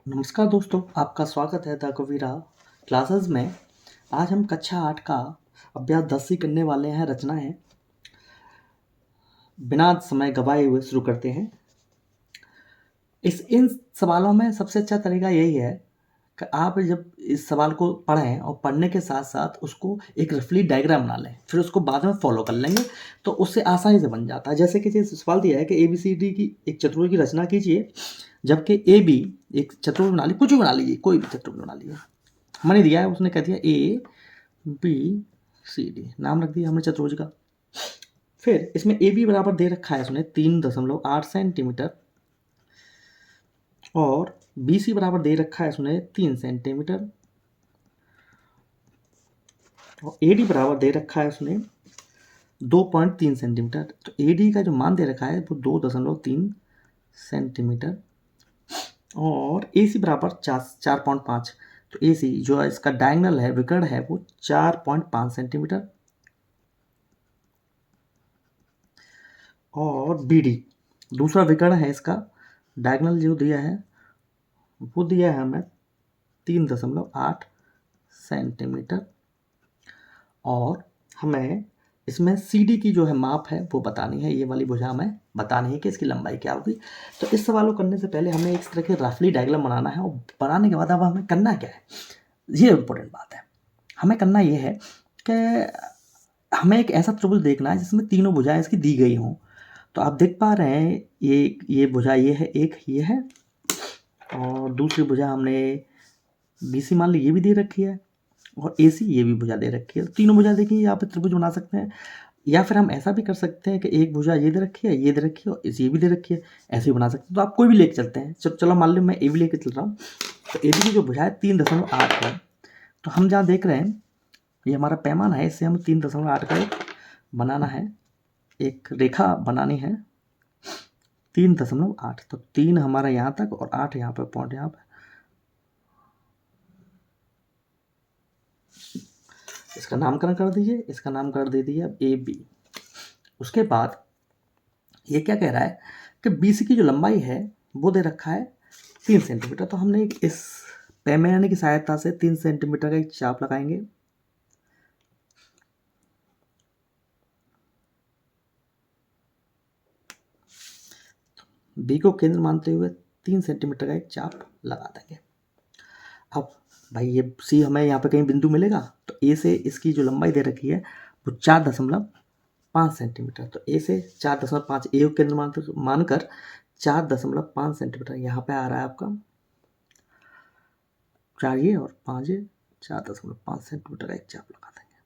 नमस्कार दोस्तों, आपका स्वागत है द कबीरा क्लासेस में। आज हम कक्षा 8 का अभ्यास 10 ही करने वाले हैं। रचनाएं बिना समय गवाए हुए शुरू करते हैं। इन सवालों में सबसे अच्छा तरीका यही है कि आप जब इस सवाल को पढ़ें और पढ़ने के साथ साथ उसको एक रफली डायग्राम बना लें, फिर उसको बाद में फॉलो कर लेंगे तो उससे आसानी से बन जाता है। जैसे कि जैसे सवाल दिया है कि ए बी सी डी की एक चतुर्भुज की रचना कीजिए, जबकि ए बी एक चतुर्भुज बना लीजिए, कुछ भी बना लीजिए, कोई भी चतुर्भुज बना लीजिए। हमने दिया है, उसने कह दिया ए बी सी डी, नाम रख दिया हमने चतुर्भुज का। फिर इसमें ए बी बराबर दे रखा है उसने 3.8 सेंटीमीटर, और बी सी बराबर दे रखा है उसने 3 सेंटीमीटर, और ए डी बराबर दे रखा है उसने 2.3 सेंटीमीटर। तो ए डी का जो मान दे रखा है वो 2.3 सेंटीमीटर, और ए सी बराबर 4.5। तो ए सी जो है इसका डायगोनल है, विकर्ण है, वो 4.5 सेंटीमीटर। और बी डी दूसरा विकर्ण है, इसका डायगोनल जो दिया है वो दिया है हमें 3.8 सेंटीमीटर। और हमें इसमें सी डी की जो है माप है वो बतानी है, ये वाली भुजा हमें बतानी है कि इसकी लंबाई क्या होगी। तो इस सवाल को करने से पहले हमें इस तरह के रफली डायग्राम बनाना है, और बनाने के बाद अब हमें करना क्या है, ये इम्पोर्टेंट बात है। हमें करना ये है कि हमें एक ऐसा त्रिभुज देखना है जिसमें तीनों भुजाएं इसकी दी गई हों। तो आप देख पा रहे हैं ये भुजा ये है, एक ये है, और दूसरी भुजा हमने बी सी मान ली, ये भी दे रखी है, और ए सी ये भी भुजा दे रखी है। तीनों भुजा देखिए, यहाँ पे त्रिभुज बना सकते हैं। या फिर हम ऐसा भी कर सकते हैं कि एक भुजा ये दे रखी है, ये दे रखी है, और ये भी दे रखी है, ऐसे भी बना सकते हैं। तो आप कोई भी लेके चलते हैं। चलो मान लो मैं ए भी लेके चल रहा हूँ। तो ए बी की जो भुजा है 3.8 है। तो हम जहाँ देख रहे हैं ये हमारा पैमाना है, इससे हमें 3.8 का एक बनाना है, एक रेखा बनानी है 3.8। तो 3 हमारा यहाँ तक और 8 यहाँ पर, पॉइंट यहाँ पर। इसका नामकरण कर दीजिए, इसका नामकरण दे दीजिए अब ए बी। उसके बाद ये क्या कह रहा है कि बी सी की जो लंबाई है वो दे रखा है 3 सेंटीमीटर। तो हमने इस पैमाने की सहायता से 3 सेंटीमीटर का एक चाप लगाएंगे। बी को केंद्र मानते हुए 3 सेंटीमीटर का एक चाप लगा देंगे। अब भाई ये सी हमें यहाँ पे कहीं बिंदु मिलेगा, तो ए से इसकी जो लंबाई दे रखी है वो 4.5 सेंटीमीटर। तो ए से 4.5, ए को केंद्र मानकर 4.5 सेंटीमीटर यहाँ पे आ रहा है आपका 4 ये और 5 ये, 4.5 सेंटीमीटर का एक चाप लगा देंगे।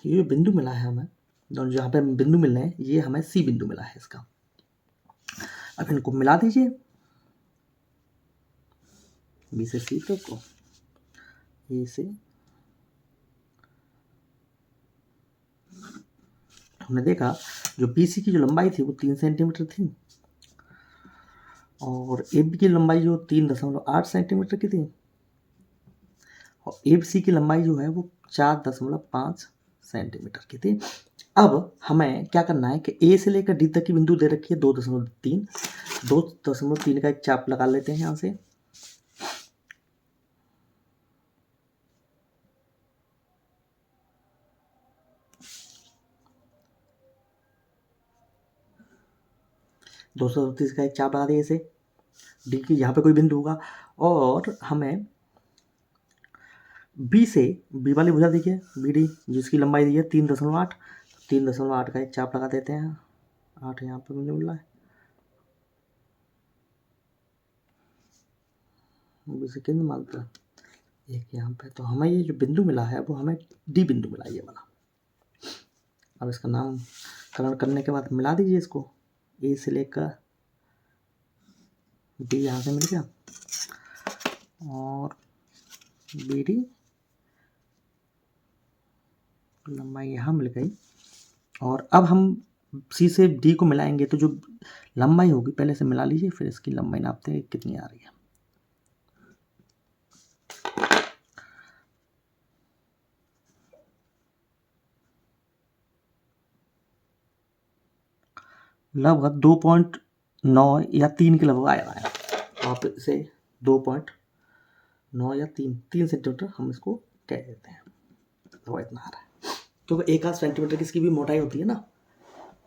ये जो बिंदु मिला है हमें, दोनों जहाँ पे बिंदु मिल रहे हैं, ये हमें सी बिंदु मिला है इसका। अब इनको मिला दीजिए, बी से सी तक को, ए से। हमने देखा जो बी सी की जो लंबाई थी वो 3 सेंटीमीटर थी, और ए बी की लंबाई जो 3.8 सेंटीमीटर की थी, और ए सी की लंबाई जो है वो 4.5 सेंटीमीटर की थी। अब हमें क्या करना है कि ए से लेकर डी तक की बिंदु दे रखी है 2.3, 2.3 का एक चाप लगा लेते हैं यहाँ से। दो सौ तीस का एक चाप लगा दिए इसे, डी की यहाँ पे कोई बिंदु होगा। और हमें बी से, बी वाली भुजा देखिए बी डी, जिसकी लंबाई दी है 3.8, 3.8 का एक चाप लगा देते हैं। 8 यहाँ पे मुझे मिल रहा है, बी से केंद्र मानते हैं एक यहाँ पे। तो हमें ये जो बिंदु मिला है वो हमें डी बिंदु मिला, ये वाला। अब इसका नामकरण करने के बाद मिला दीजिए इसको, ए से लेकर डी यहाँ से मिल गया, और बी डी लंबाई यहाँ मिल गई। और अब हम सी से डी को मिलाएंगे, तो जो लंबाई होगी पहले से मिला लीजिए, फिर इसकी लंबाई नापते हैं कितनी आ रही है। लगभग 9 या 3 के लगभग आया है। आप इसे 2.9 या 3 सेंटीमीटर हम इसको कह देते हैं, तो इतना आ रहा है। क्योंकि एक आध सेंटीमीटर की इसकी भी मोटाई होती है ना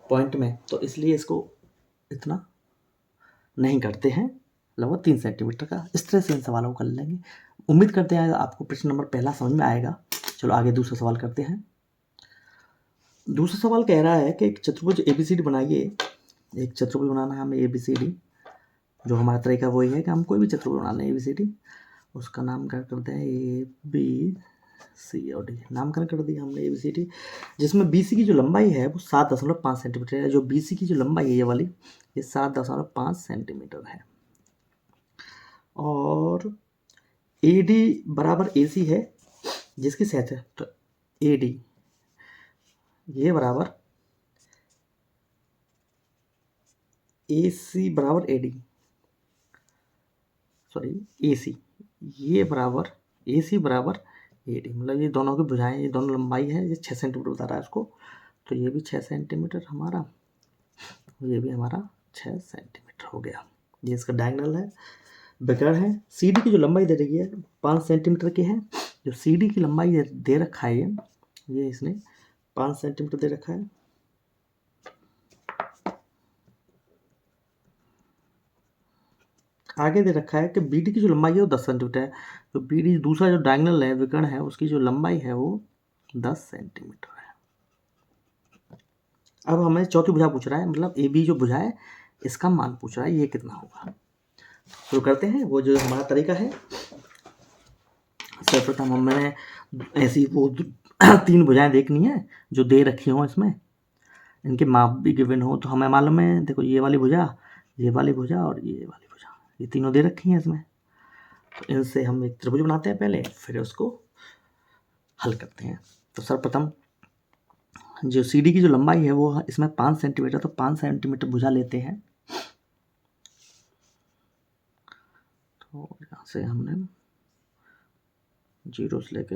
पॉइंट में, तो इसलिए इसको इतना नहीं करते हैं, लगभग 3 सेंटीमीटर का। इस तरह से इन सवालों को कर लेंगे। उम्मीद करते हैं आपको प्रश्न नंबर पहला समझ में आएगा। चलो आगे दूसरा सवाल करते हैं। दूसरा सवाल कह रहा है कि एक चतुर्भुज ABCD बनाइए। एक चतुर्भुज बनाना है हमें ABCD। जो हमारा तरीका वही है कि हम कोई भी चतुर्भुज बना लें ABCD, उसका नामकरण करते हैं ABCD। नामकरण कर दिया हमने ABCD, जिसमें BC की जो लंबाई है वो 7.5 सेंटीमीटर है। जो BC की जो लंबाई है ये वाली, ये 7.5 सेंटीमीटर है। और AD बराबर AC है, जिसकी सतह, तो AD ये बराबर AC बराबर AD, सॉरी AC ये बराबर AC बराबर AD, मतलब ये दोनों की भुजाएं, ये दोनों लंबाई है, ये 6 सेंटीमीटर बता रहा है इसको, तो ये भी 6 सेंटीमीटर हमारा, ये भी हमारा 6 सेंटीमीटर हो गया। ये इसका डायगोनल है, विकर्ण है। CD की जो लंबाई दे रही है 5 सेंटीमीटर की है। जो CD की लंबाई दे रखा है ये इसने 5 सेंटीमीटर दे रखा है। आगे दे रखा है कि BD की जो लंबाई है वो 10 सेंटीमीटर है। तो BD दूसरा जो डायगोनल है, विकर्ण है, उसकी जो लंबाई है वो 10 सेंटीमीटर है। अब हमें चौथी भुजा पूछ रहा है, मतलब AB जो भुजा है इसका मान पूछ रहा है, ये कितना होगा। शुरू करते हैं। वो जो हमारा तरीका है, सर्वप्रथम हमने ऐसी वो 3 भुजाएं देखनी है जो दे रखी हों, इसमें इनके माप भी गिवन हो। तो हमें मालूम है, देखो ये वाली भुजा, ये वाली भुजा और ये वाली भुजा, ये तीनों दे रखी हैं इसमें। तो इनसे हम एक त्रिभुज बनाते हैं पहले, फिर उसको हल करते हैं। तो सर्वप्रथम जो CD की जो लंबाई है वो इसमें 5 सेंटीमीटर, तो 5 सेंटीमीटर भुजा लेते हैं। तो यहाँ से हमने 0 से लेके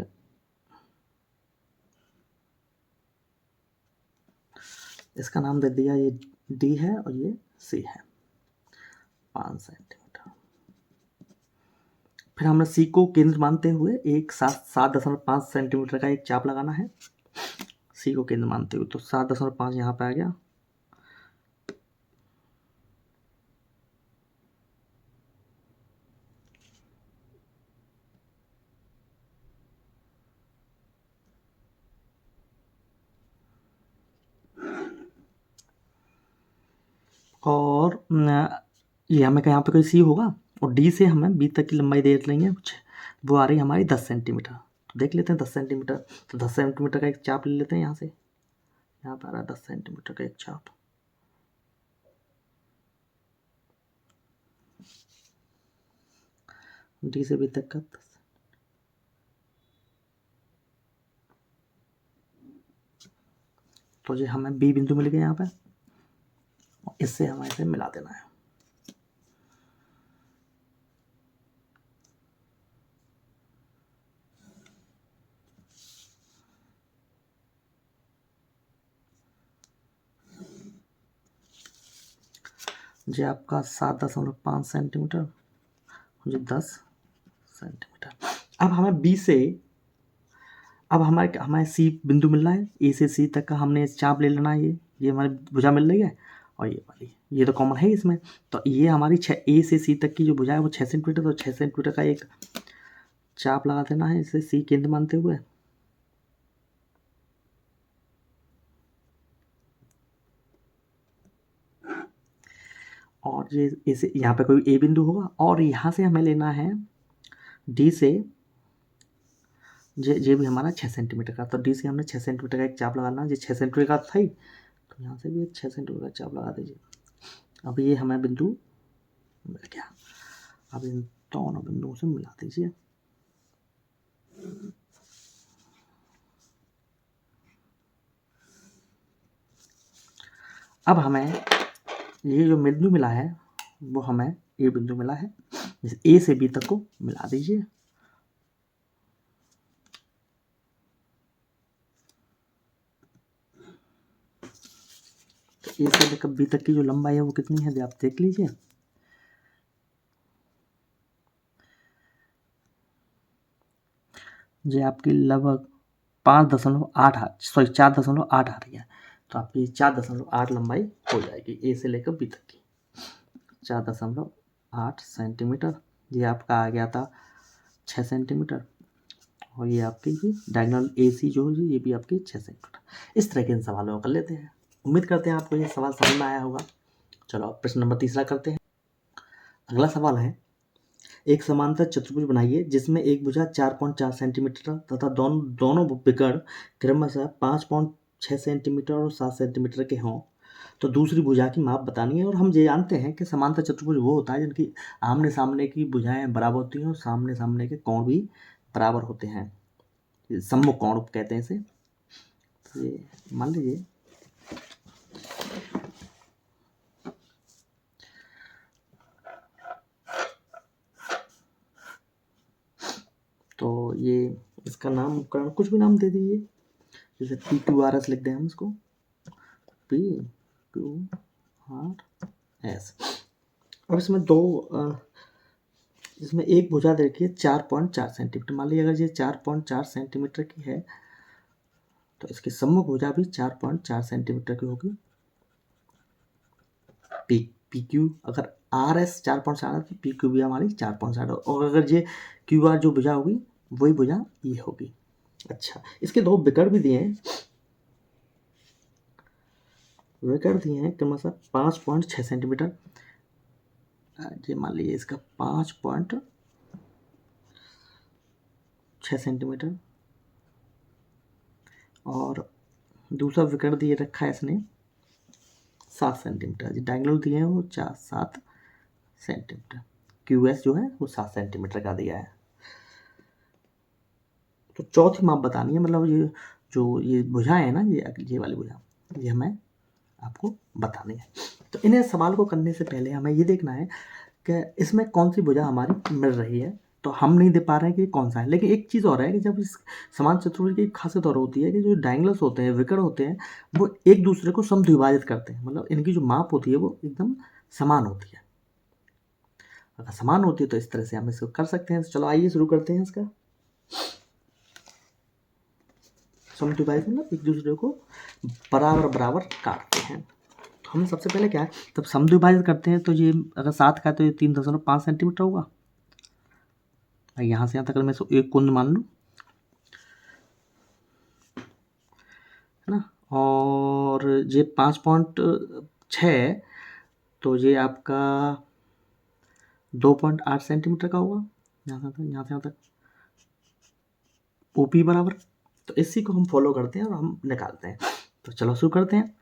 इसका नाम दे दिया, ये D है और ये C है, 5 सेंटीमीटर। फिर हमने C को केंद्र मानते हुए एक 7.5 सेंटीमीटर का एक चाप लगाना है। C को केंद्र मानते हुए, तो 7.5 यहाँ पे आ गया। और ये हमें यहाँ पे कोई C होगा, और D से हमें B तक की लंबाई दे लेंगे कुछ, वो आ रही है हमारी 10 सेंटीमीटर। तो देख लेते हैं 10 सेंटीमीटर, तो 10 सेंटीमीटर का एक चाप ले लेते हैं। यहाँ से यहाँ पर आ रहा है 10 सेंटीमीटर का एक चाप। D से B तक का 10। तो जो हमें B बिंदु मिल गया यहाँ पे, इससे हमें इसे मिला देना है। जो आपका 7.5 सेंटीमीटर, जो 10 सेंटीमीटर। अब हमें B से, अब हमें C बिंदु मिल रहा है, A से C तक का हमने चाप ले लेना है। ये हमारी भुजा मिल रही है, और ये वाली, ये तो कॉमन है इसमें। तो ये हमारी A से C तक की जो भुजा है वो 6 सेंटीमीटर, तो 6 सेंटीमीटर का एक चाप लगा देना है, इसे C केंद्र मानते हुए। और ये इसे यहाँ पे कोई A बिंदु होगा, और यहाँ से हमें लेना है D से, ये भी हमारा 6 सेंटीमीटर का। तो D से हमने 6 सेंटीमीटर का एक चाप लगाना है। ये 6 सेंटीमीटर का था ही, तो यहाँ से भी एक 6 सेंटीमीटर का चाप लगा दीजिए। अब ये हमें बिंदु मिल गया। अब इन दोनों बिंदुओं से मिला दीजिए। अब हमें ये जो बिंदु मिला है वो हमें ए बिंदु मिला है, जैसे A से B तक को मिला दीजिए। तो ए से लेकर बी तक की जो लंबाई है वो कितनी है आप देख लीजिए। ये आपकी लगभग 4.8 आ रही है। तो आपकी 4.8 लंबाई हो जाएगी ए से लेकर बी तक की, 4.8 सेंटीमीटर। ये आपका आ गया था 6 सेंटीमीटर, और ये आपकी भी डायगोनल ए सी जो है ये भी आपकी 6 सेंटीमीटर। इस तरह के इन सवालों को कर लेते हैं। उम्मीद करते हैं आपको ये सवाल समझ में आया होगा। चलो अब प्रश्न नंबर 3 करते हैं। अगला सवाल है, एक समांतर चतुर्भुज बनाइए जिसमें एक भुजा 4.4 सेंटीमीटर तथा दोनों विकर्ण क्रमशः 5.6 सेंटीमीटर और 7 सेंटीमीटर के हों, तो दूसरी भुजा की माप बतानी है। और हम ये जानते हैं कि समांतर चतुर्भुज वो होता है जिनकी आमने सामने की भुजाएं बराबर होती हैं और सामने सामने के कोण भी बराबर होते हैं, सम्मुख कोण कहते हैं इसे। ये मान लीजिए तो ये इसका नामकरण कुछ भी नाम दे दीजिए, जैसे पी क्यू आर एस लिख दें हम इसको, पी क्यू आर एस। अब इसमें एक भुजा देखिए 4.4 सेंटीमीटर, मान लीजिए अगर ये 4.4 सेंटीमीटर की है तो इसकी सम्मुख भुजा भी 4.4 सेंटीमीटर की होगी। पी क्यू अगर आर एस 4.4 तो पी क्यू भी हमारी 4.4, और अगर ये क्यू आर जो भुजा होगी वही भुजा ये होगी। अच्छा, इसके दो विकर्ण भी दिए हैं, विकर्ण दिए हैं क्रमशः 5.6 सेंटीमीटर। ये मान लीजिए इसका 5.6 सेंटीमीटर, और दूसरा विकर्ण दिए रखा है इसने 7 सेंटीमीटर। जो डायगोनल दिए हैं वो 7 सेंटीमीटर। क्यू एस जो है वो 7 सेंटीमीटर का दिया है। तो चौथी माप बतानी है, मतलब ये भुजाएं है ना, ये वाली भुजा ये हमें आपको बतानी है। तो इन्हें सवाल को करने से पहले हमें ये देखना है कि इसमें कौन सी भुजा हमारी मिल रही है। तो हम नहीं दे पा रहे हैं कि कौन सा है, लेकिन एक चीज़ और है कि जब इस समान चतुर्भुज की खासियत और होती है कि जो डायगोनल्स होते हैं, विकर्ण होते हैं, वो एक दूसरे को समद्विभाजित करते हैं, मतलब इनकी जो माप होती है वो एकदम समान होती है। अगर समान होती है तो इस तरह से हम इसको कर सकते हैं। तो चलो आइए शुरू करते हैं इसका। समद्विभाजित मतलब एक दूसरे को बराबर बराबर काटते हैं। तो हम सबसे पहले क्या है, जब समद्विभाजित करते हैं तो ये अगर 7 का है तो ये 3.5 सेंटीमीटर होगा। यहाँ से यहाँ तक मैं इसको एक कुंद मान लूँ, है ना। और ये 5.6 तो ये आपका 2.8 सेंटीमीटर का होगा। यहाँ से यहाँ तक ओपी बराबर। तो इसी को हम फॉलो करते हैं और हम निकालते हैं। तो चलो शुरू करते हैं।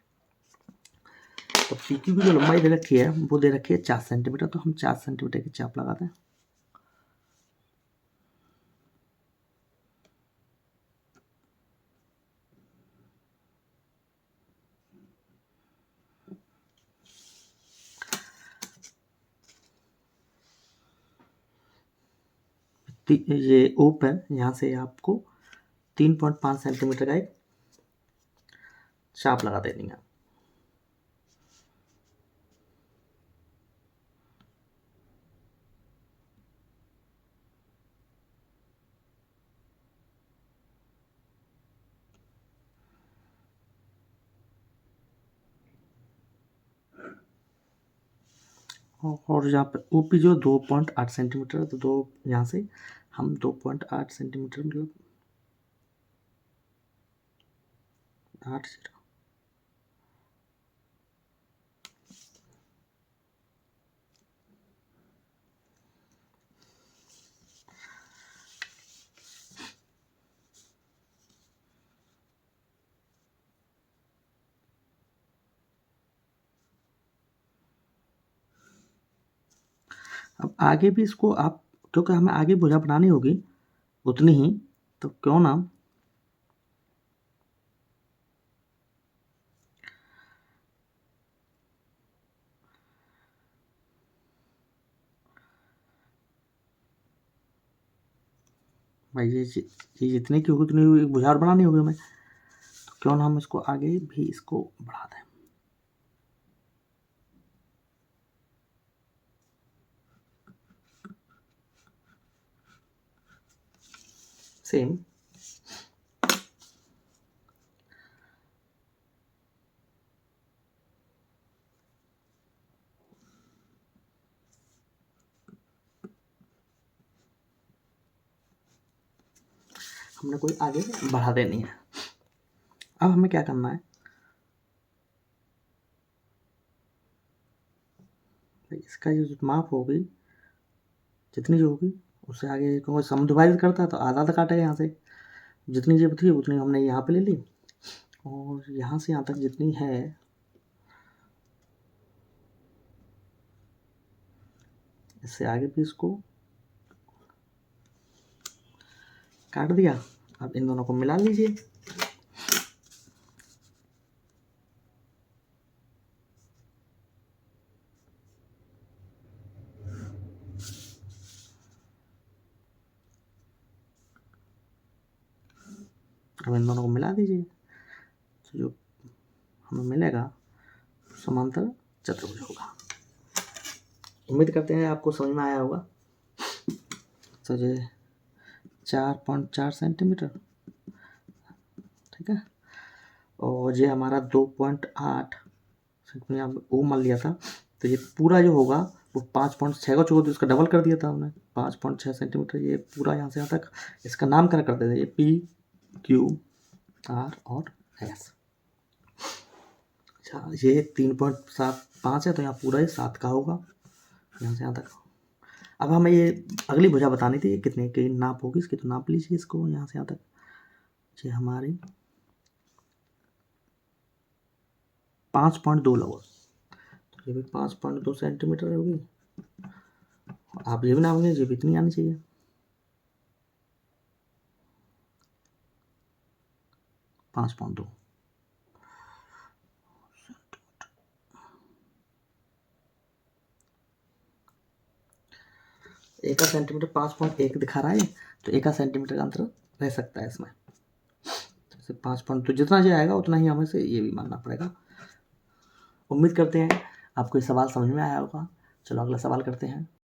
तो पी क्यू की जो लंबाई दे रखी है वो दे रखी है 4 सेंटीमीटर, तो हम 4 सेंटीमीटर की चाप लगाते हैं। ये ओपन यहाँ से आपको 3.5 सेंटीमीटर का एक चाप लगा देनी है। और यहाँ पे ओपी जो 2.8 सेंटीमीटर है, तो दो यहाँ से हम 2.8 सेंटीमीटर मतलब 8 अब आगे भी इसको आप, क्योंकि हमें आगे भुजा बनानी होगी उतनी ही, तो क्यों ना भाई ये जितने की होगी उतनी भुजा और बनानी होगी हमें, तो क्यों ना हम इसको आगे भी इसको बढ़ा दें। सेम हमने कोई आगे बढ़ा देनी है। अब हमें क्या करना है, इसका जो माप होगी जितनी जो होगी उससे आगे क्योंकि सम डिवाइड करता है तो आधा आधा काटेगा यहाँ से, जितनी जेब थी उतनी हमने यहाँ पे ले ली और यहाँ से यहाँ तक जितनी है इससे आगे भी इसको काट दिया। अब इन दोनों को मिला लीजिए। अब इन दोनों को मिला दीजिए तो जो हमें मिलेगा समांतर चतुर्भुज होगा। उम्मीद करते हैं आपको समझ में आया होगा। तो ये 4.4 सेंटीमीटर, ठीक है, और ये हमारा 2.8 सेंटीमीटर वो मान लिया था। तो ये पूरा जो होगा वो 5.6 का चौको, तो इसका डबल कर दिया था हमने 5.6 सेंटीमीटर। ये पूरा यहाँ से यहाँ तक इसका नामकरण कर देते, ये P, Q, R और S। अच्छा, ये 3.75 है तो यहाँ पूरा ये 7 का होगा यहाँ से यहाँ तक। अब हमें ये अगली भुजा बतानी थी कितने की नाप होगी इसकी, तो नाप लीजिए इसको यहाँ से यहाँ तक। ये हमारी 5.2 लगभग, तो ये भी 5.2 सेंटीमीटर होगी। आप ये भी नापेंगे, ये भी इतनी आनी चाहिए। 5.2 1 सेंटीमीटर 5.1 दिखा रहा है, तो 1 सेंटीमीटर का अंतर रह सकता है इसमें। जैसे 5. तो जितना जो आएगा उतना ही हमें से ये भी मानना पड़ेगा। उम्मीद करते हैं आपको ये सवाल समझ में आया होगा। चलो अगला सवाल करते हैं।